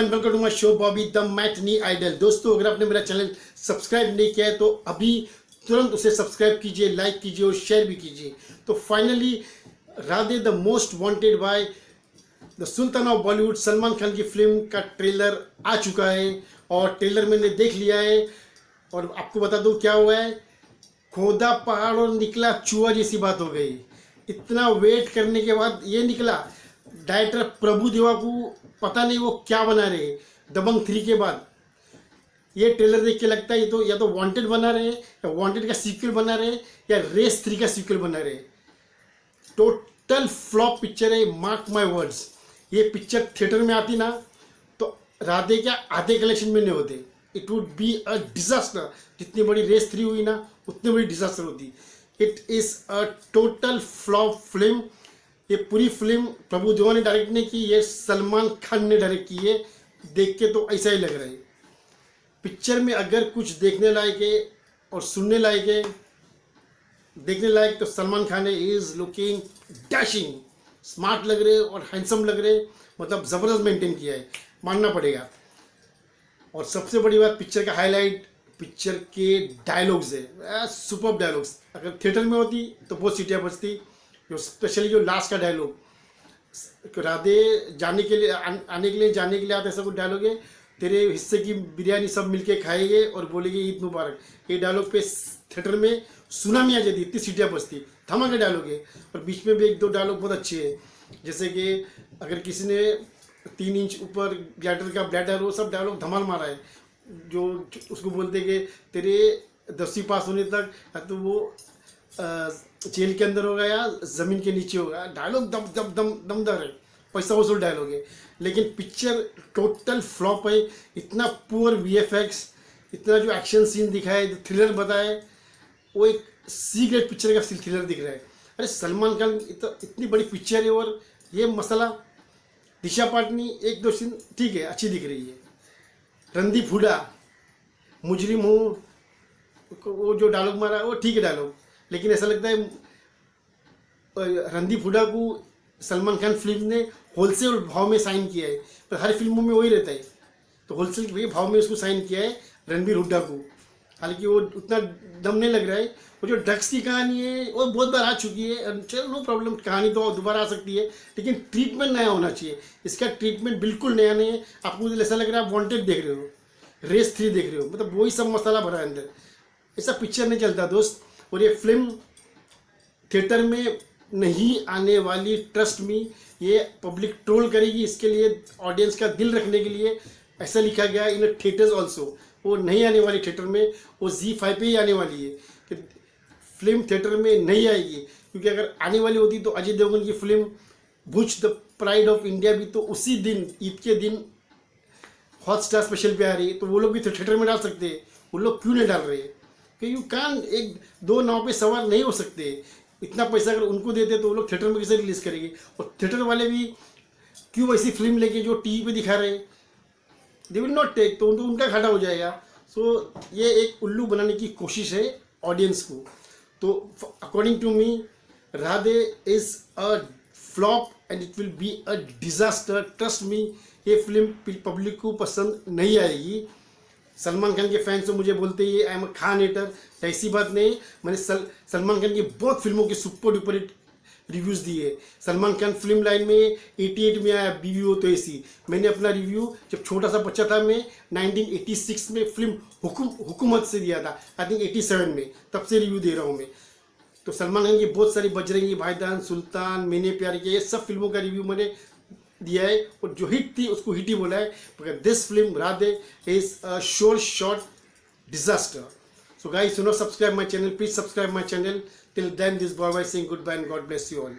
And welcome to my show Bobby the matinee idol. दोस्तों, अगर आपने मेरा चैनल सब्सक्राइब नहीं किया है तो अभी तुरंत उसे सब्सक्राइब कीजिए, लाइक कीजिए और शेयर भी कीजिए। तो finally Radhe the most wanted by the sultan of Bollywood Salman Khan की फिल्म का ट्रेलर आ चुका है और ट्रेलर मैंने देख लिया है। और आपको बता दूं क्या हुआ है, खोदा पहाड़ और निकला चूहा जैसी बात हो गई। इतना वेट करने के बाद ये निकला। डायरेक्टर प्रभु देवा को पता नहीं वो क्या बना रहे। दबंग 3 के बाद ये ट्रेलर देख के लगता है ये तो या तो वांटेड बना रहे या वांटेड का सीक्वल बना रहे या रेस 3 का सीक्वल बना रहे। टोटल फ्लॉप पिक्चर है, मार्क माय वर्ड्स। ये पिक्चर थिएटर में आती ना तो राधे क्या आधे कलेक्शन में नहीं होते। It would be a disaster. जितनी बड़ी रेस 3 हुई ना उतनी बड़ी डिजास्टर होती। It is a total flop film. ये पूरी फिल्म प्रभु देवा ने डायरेक्ट नहीं की, ये सलमान खान ने डायरेक्ट की है। देख के तो ऐसा ही लग रहा है। पिक्चर में अगर कुछ देखने लायक है और सुनने लायक है, देखने लायक, तो सलमान खान है। इज लुकिंग डैशिंग, स्मार्ट लग रहे और हैंडसम लग रहे। मतलब ज़बरदस्त मेंटेन किया है, मानना पड़ेगा। और सबसे बड़ी बात, पिक्चर का हाईलाइट पिक्चर के डायलॉग्स है। Super dialogues. अगर थिएटर में होती तो बहुत सीटियाँ बजती। जो स्पेशली जो लास्ट का डायलॉग, राधे जाने के लिए आने के लिए जाने के लिए आता, ऐसा कुछ डायलॉग है, तेरे हिस्से की बिरयानी सब मिलके खाएंगे और बोलेंगे ईद मुबारक। ये डायलॉग पे थिएटर में सुनामी आ जाती, इतनी सीटियाँ बजती। धमाके डायलॉग है। और बीच में भी 1-2 डायलॉग बहुत अच्छे हैं, जैसे कि अगर किसी ने 3 इंच ऊपर ग्लैडर का ब्लैडर, वो सब डायलॉग धमाल मारा है। जो उसको बोलते कि तेरे 10वीं पास होने तक या तो वो जेल के अंदर होगा या ज़मीन के नीचे होगा। डायलॉग दमदार है, पैसा वसूल डायलॉग है। लेकिन पिक्चर टोटल फ्लॉप है। इतना पुअर VFX, इतना जो एक्शन सीन दिखाए, जो थ्रिलर बताए, वो एक सी ग्रेड पिक्चर का थ्रिलर दिख रहा है। अरे सलमान खान इतनी बड़ी पिक्चर है और ये मसला। दिशा पाटनी 1-2 सीन ठीक है, अच्छी दिख रही है। रणदीप हुडा मुजरिम हूँ, वो जो डायलॉग मारा वो ठीक है डायलॉग। लेकिन ऐसा लगता है रणदीप हुडा को सलमान खान फिल्म ने होलसेल भाव में साइन किया है, पर हर फिल्मों में वही रहता है। तो होलसेल के भाव में उसको साइन किया है रणबीर हुड्डा को। हालांकि वो उतना दम नहीं लग रहा है। वो जो ड्रग्स की कहानी है वो बहुत बार आ चुकी है। चलो नो प्रॉब्लम, कहानी तो दोबारा आ सकती है, लेकिन ट्रीटमेंट नया होना चाहिए। इसका ट्रीटमेंट बिल्कुल नया नहीं है। आपको ऐसा लग रहा है आप वांटेड देख रहे हो, रेस 3 देख रहे हो। मतलब वही सब मसाला भरा है अंदर। ऐसा पिक्चर नहीं चलता दोस्त। और ये फिल्म थिएटर में नहीं आने वाली, ट्रस्ट मी। ये पब्लिक ट्रोल करेगी। इसके लिए ऑडियंस का दिल रखने के लिए ऐसा लिखा गया इन थिएटर्स ऑल्सो। वो नहीं आने वाली थिएटर में, वो ZEE5 पे ही आने वाली है कि फिल्म थिएटर में नहीं आएगी। क्योंकि अगर आने वाली होती तो अजय देवगन की film Bhuj the pride of India भी तो उसी दिन, ईद के दिन हॉटस्टार स्पेशल पे आ रही है। तो वो लोग भी तो थिएटर में डाल सकते हैं। वो लोग क्यों नहीं डाल रहे हैं? कि यू कान 1-2 नाव पे सवार नहीं हो सकते। इतना पैसा अगर उनको देते तो वो लोग थिएटर में कैसे रिलीज करेंगे? और थिएटर वाले भी क्यों ऐसी फिल्म लेके जो टीवी पे दिखा रहे, दे विल नॉट टेक, तो उनका घाटा हो जाएगा। सो ये एक उल्लू बनाने की कोशिश है ऑडियंस को। तो according to me, Radhe is a flop and it will be a disaster. Trust me, ये फिल्म पब्लिक को पसंद नहीं आएगी। सलमान खान के फैंस तो मुझे बोलते ही I am a Khan hater. ऐसी बात नहीं। मैंने सलमान खान की बहुत फिल्मों के सुपर डुपर हिट रिव्यूज़ दिए। सलमान खान फिल्म लाइन में 88 में आया बीवी हो तो ऐसी। मैंने अपना रिव्यू जब छोटा सा बच्चा था, मैं 1986 में फिल्म हुकूमत से दिया था। आई थिंक 87 में, तब से रिव्यू दे रहा हूँ मैं। तो सलमान खान की बहुत सारी, बजरंगी भाईजान, सुल्तान, मैंने प्यार किया, ये सब फिल्मों का रिव्यू मैंने दिया है। और जो हिट थी उसको हिट ही बोला है। मगर this film Radhe is a sure shot disaster. So guys, do not subscribe my channel. Please subscribe my channel. Till then, this boy saying goodbye and God bless you all.